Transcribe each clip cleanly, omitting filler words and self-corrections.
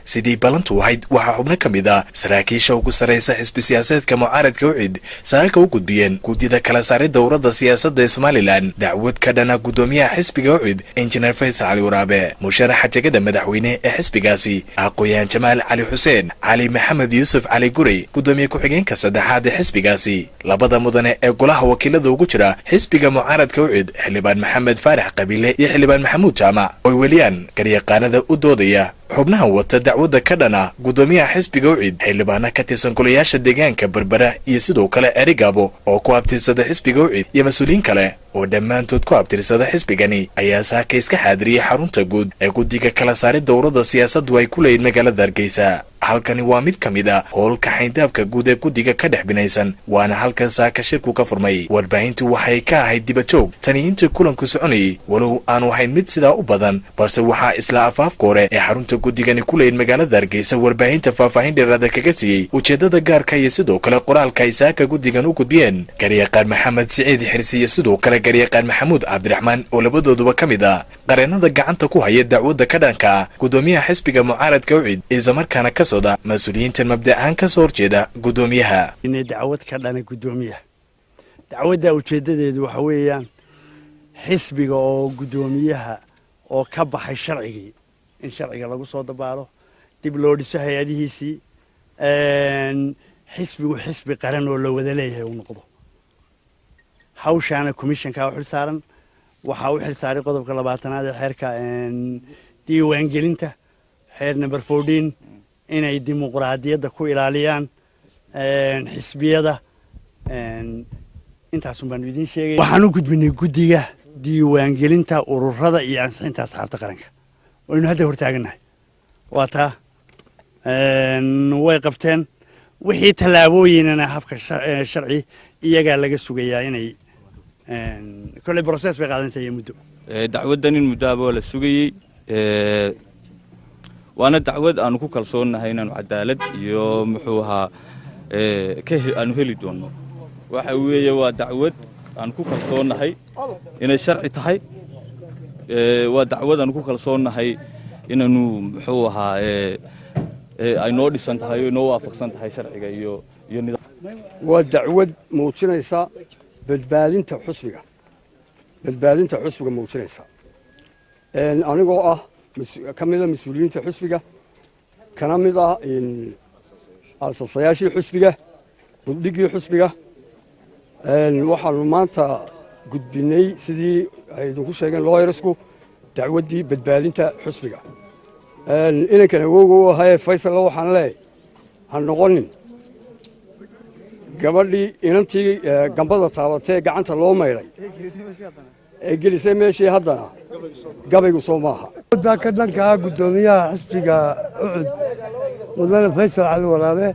sidii balantu ahayd waxaa xubno ka mid ah saraakiisha ugu sarreysa xisbi siyaasadeedka mucaaradka UCID saaka u gudbiyeen guddida kala saaridda dowladda siyaasadda Somaliland dacwad ka dhana gudoomiyaha xisbiga UCID Engineer Faysal Ali Waraabe musharaxa jagada madaxweyne ee xisbigaasi aqooyan Jamaal Ali Xuseen Ali Maxamed Yuusuf Ali Guri gudoomiye ku-xigeenka saddexaad ee xisbigaasi labada mudane ee golaha wakiilada ugu jira xisbiga mucaaradka UCID xildhibaan Maxamed Faarax Qabiile iyo xildhibaan Maxamuud Jaamac oo weliyaan garyaqaanada u doodaya xubnaha wata dacwada ka dhana gudoomiyaha xisbiga UCID xildhibaana ka tirsan golayaasha deegaanka Berbera iyo sidoo kale Erigabo oo ku abtirsada xisbiga UCID iyo mas'uuliyiin kale oo dhammaantood ku abtirsada xisbigani ayaa saaka iska xaadiriyay xarunta guud ee guddiga kala saaridda dowladda siyaasaddu ay ku leeyihiin magaalada Hargeysa. halkani waa mid ka mid ah howlka xayndaabka guud ee guddiga ka dhex binaysan waana halkan saaka shirku ka furmay warbaahintu waxay ka ahayd dibajoog tani intii kulanku soconayay walow aanu ahayn mid sidaa u badan balse waxaa isla afaafka hore ee xarunta guddigani ku leeyihiin magaalada Hargeysa warbaahinta faahfaahin dheeraad kaga siiyey ujeedada gaarka iyo sidoo kale qoraalka ay saaka guddigan u gudbiyeen garyaqaan Maxamed Siciid Xirsi iyo sidoo kale garyaqaan Maxamuud Cabdiraxmaan oo labadooduba ka mid ah qareenada gacanta ku haya dacwada ka dhanka gudoomiyaha xisbiga mucaaradka UCID isla markaana ka مسؤوليين مبدأ كسر جدا قدوميها. إن دعوت كلنا قدوميها. دعوت ده وجدت وحويا حسب أو قدوميها أو كبح الشرعي. إن شرعي الله قصاد باره. تبلور سهي هذه سي. حسب وحسب قرن ولا وذليه ونقضه. حوش أنا كوميشن كاوحل سارن وحاول ساري قضب قلباتنا هذا الحركة إن دي وانجلينته حير نمبر 14. inay dimuqraadiyadda ku ilaaliyaan xisbiyada intaas baan idin sheegay waxaan u gudbinay guddiga diiwaangelinta ururada iyo ansixinta asxaabta qaranka oo inuu hadda hortaaganahay waa taa way qabteen wixii tallaabooyinana habka sharci iyaga laga sugayaa inay kulli process bay qaadanaysaa muddo dacwadan in muddo aba la sugayay وانا دعوت أنا كوكل صون هينا عدالة يوم محوها كه أنو هلي دونه وحوي ودعوت أنا كوكل صون هاي إن الشرع تهاي ودعوت أنا كوكل صون هاي إن إنه محوها أي نودي سنت هاي نوافق سنت هاي شرع جايو يني ودعوت موتشنا يسا بالبالين تحسبك بالبالين تحسبك موتشنا يسا أنا جوا كمية مسؤولين حسبك كنامدا إن الصياشي حسبك ضدقي حسبك الواحد ما أنت قد بني سدي هيدوكو شيئا لا يرسكو دعودي بدبالين حسبك إن كان هو هاي فيصل الله حنلاي هنقولن قبل لي إن أنت جنبضة تعبتي قعنت الله ما يري جلسة ماشي هذا قبل يصومها. ده كذا كقدومية حسبك أعد وذا فيصل على ورابه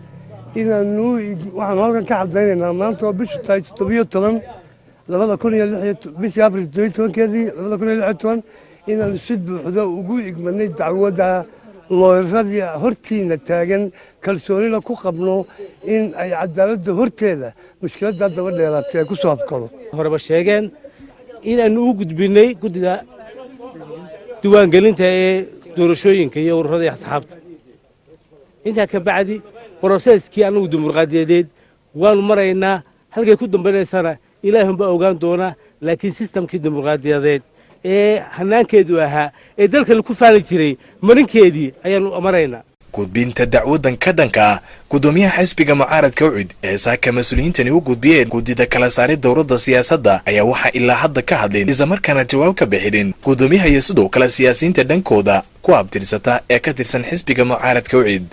إن إنه وعمل كعب بيننا ما أنتوا بيش تايس طبيعي طبعا لما كنا يلحي بيش يابر دويتون كذي لما كنا يلحتون إن الشد وحده وجود إجمالي دعوة الله يرضى هرتين التاجن كالسوني لكو قبله إن أي عدالة هرتين مشكلة ده دور اللي راتيه كسوات كله. هرب الشيء إن وجود بيني كده ده دوان قلنت دورشوين كي يورثي أصحابته أنت كبعدي بروسيس كي أنا ودم رقاديد وان مرينا هل يكون بين سنة إلهم بأوجان دونا لكن سيستم كده رقاديد هنان كدوها دلك الكفار تري مرن كدي أيانو مرينا gudbinta dacwadan ka dhanka gudoomiyaha xisbiga mucaaradka UCID ee saaka mas'uuliyiintani u gudbiyeen guddida kala saaridda dowladda siyaasadda ayaa waxa ilaa hadda ka hadleen isla markaana jawaab ka bixin gudoomiyaha iyo sidoo kale siyaasiyiinta dhankooda ku abtirsata ee ka tirsan xisbiga mucaaradka UCID